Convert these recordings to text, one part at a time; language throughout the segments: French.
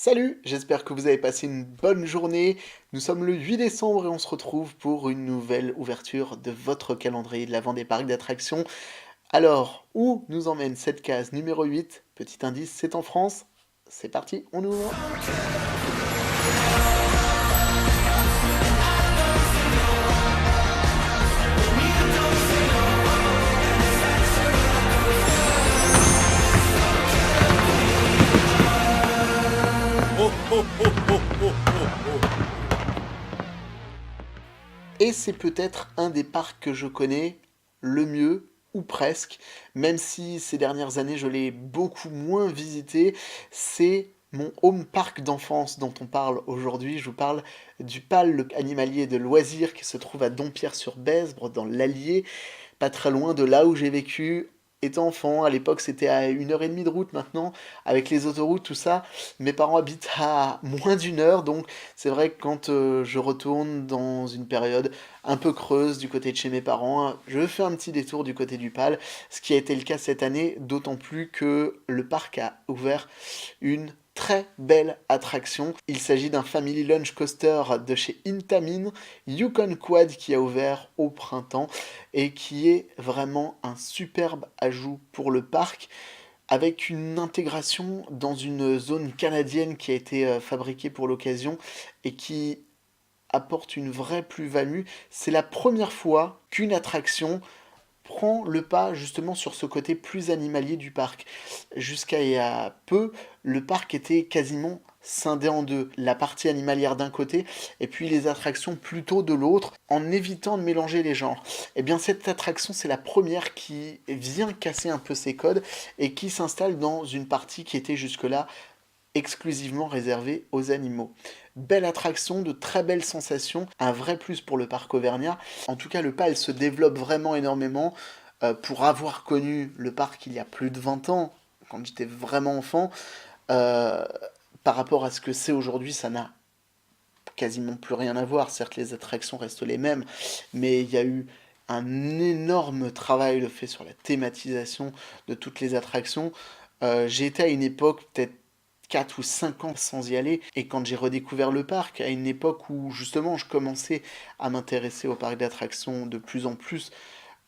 Salut, j'espère que vous avez passé une bonne journée. Nous sommes le 8 décembre et on se retrouve pour une nouvelle ouverture de votre calendrier de l'Avent des parcs d'attractions. Alors, où nous emmène cette case numéro 8? Petit indice, c'est en France. C'est parti, on ouvre. Et c'est peut-être un des parcs que je connais le mieux, ou presque, même si ces dernières années je l'ai beaucoup moins visité. C'est mon home park d'enfance dont on parle aujourd'hui. Je vous parle du PAL animalier de loisirs qui se trouve à Dompierre-sur-Besbre, dans l'Allier, pas très loin de là où j'ai vécu étant enfant. À l'époque, c'était à 1 heure et demie de route maintenant, avec les autoroutes, tout ça. Mes parents habitent à moins d'1 heure, donc c'est vrai que quand je retourne dans une période un peu creuse du côté de chez mes parents, je fais un petit détour du côté du PAL, ce qui a été le cas cette année, d'autant plus que le parc a ouvert une très belle attraction. Il s'agit d'un Family Lunch Coaster de chez Intamin, Yukon Quad, qui a ouvert au printemps et qui est vraiment un superbe ajout pour le parc avec une intégration dans une zone canadienne qui a été fabriquée pour l'occasion et qui apporte une vraie plus-value. C'est la première fois qu'une attraction prend le pas justement sur ce côté plus animalier du parc. Jusqu'à il y a peu, le parc était quasiment scindé en deux, la partie animalière d'un côté et puis les attractions plutôt de l'autre, en évitant de mélanger les genres. Et bien cette attraction, c'est la première qui vient casser un peu ces codes et qui s'installe dans une partie qui était jusque-là exclusivement réservée aux animaux. Belle attraction, de très belles sensations, un vrai plus pour le parc auvergnat. En tout cas, le PAL se développe vraiment énormément. Pour avoir connu le parc il y a plus de 20 ans, quand j'étais vraiment enfant, euh, par rapport à ce que c'est aujourd'hui, ça n'a quasiment plus rien à voir. Certes, les attractions restent les mêmes, mais il y a eu un énorme travail de fait sur la thématisation de toutes les attractions. J'ai été à une époque, peut-être 4 ou 5 ans sans y aller, et quand j'ai redécouvert le parc, à une époque où justement je commençais à m'intéresser au parc d'attractions de plus en plus,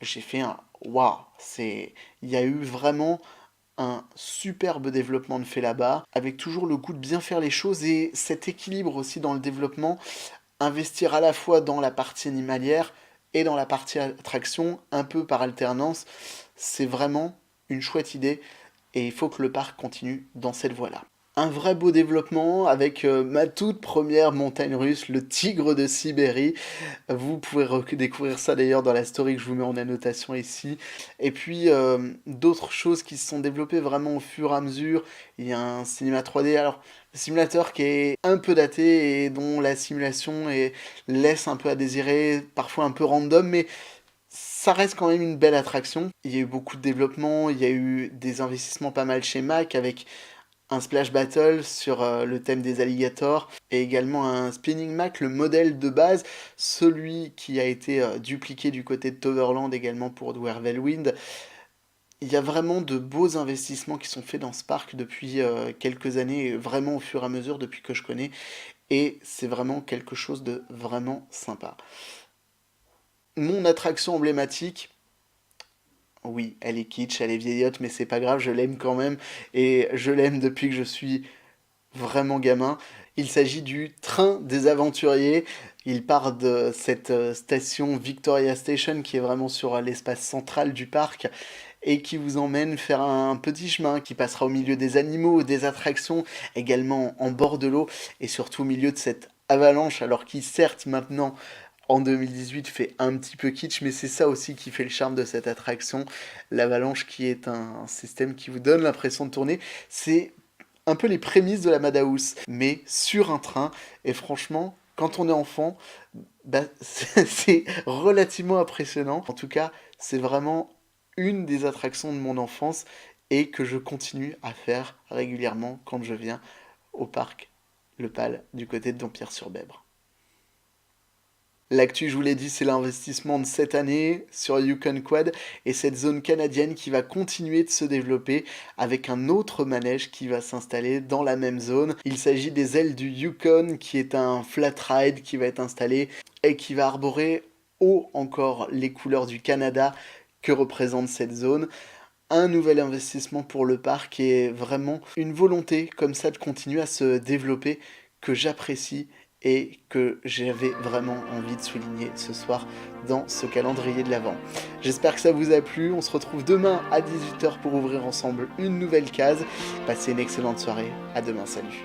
j'ai fait un waouh, il y a eu vraiment un superbe développement de fait là-bas, avec toujours le goût de bien faire les choses et cet équilibre aussi dans le développement, investir à la fois dans la partie animalière et dans la partie attraction, un peu par alternance, c'est vraiment une chouette idée et il faut que le parc continue dans cette voie-là. Un vrai beau développement avec ma toute première montagne russe, le Tigre de Sibérie. Vous pouvez découvrir ça d'ailleurs dans la story que je vous mets en annotation ici. Et puis d'autres choses qui se sont développées vraiment au fur et à mesure. Il y a un cinéma 3D, alors le simulateur qui est un peu daté et dont la simulation laisse un peu à désirer, parfois un peu random, mais ça reste quand même une belle attraction. Il y a eu beaucoup de développement, il y a eu des investissements pas mal chez Mac avec un Splash Battle sur le thème des alligators et également un Spinning Mac, le modèle de base, celui qui a été dupliqué du côté de Toverland également pour Dwarvelwind. Il y a vraiment de beaux investissements qui sont faits dans ce parc depuis quelques années, vraiment au fur et à mesure depuis que je connais, et c'est vraiment quelque chose de vraiment sympa. Mon attraction emblématique, oui, elle est kitsch, elle est vieillotte, mais c'est pas grave, je l'aime quand même, et je l'aime depuis que je suis vraiment gamin. Il s'agit du train des aventuriers. Il part de cette station Victoria Station qui est vraiment sur l'espace central du parc et qui vous emmène faire un petit chemin qui passera au milieu des animaux, des attractions, également en bord de l'eau et surtout au milieu de cette avalanche, alors qui certes maintenant en 2018 fait un petit peu kitsch, mais c'est ça aussi qui fait le charme de cette attraction. L'avalanche qui est un système qui vous donne l'impression de tourner. C'est un peu les prémices de la Madhouse, mais sur un train. Et franchement, quand on est enfant, bah, c'est relativement impressionnant. En tout cas, c'est vraiment une des attractions de mon enfance et que je continue à faire régulièrement quand je viens au parc Le Pal du côté de Dompierre-sur-Bèbre. L'actu, je vous l'ai dit, c'est l'investissement de cette année sur Yukon Quad et cette zone canadienne qui va continuer de se développer avec un autre manège qui va s'installer dans la même zone. Il s'agit des ailes du Yukon qui est un flat ride qui va être installé et qui va arborer haut encore les couleurs du Canada que représente cette zone. Un nouvel investissement pour le parc et vraiment une volonté comme ça de continuer à se développer que j'apprécie et que j'avais vraiment envie de souligner ce soir dans ce calendrier de l'Avent. J'espère que ça vous a plu, on se retrouve demain à 18 h pour ouvrir ensemble une nouvelle case. Passez une excellente soirée, à demain, salut.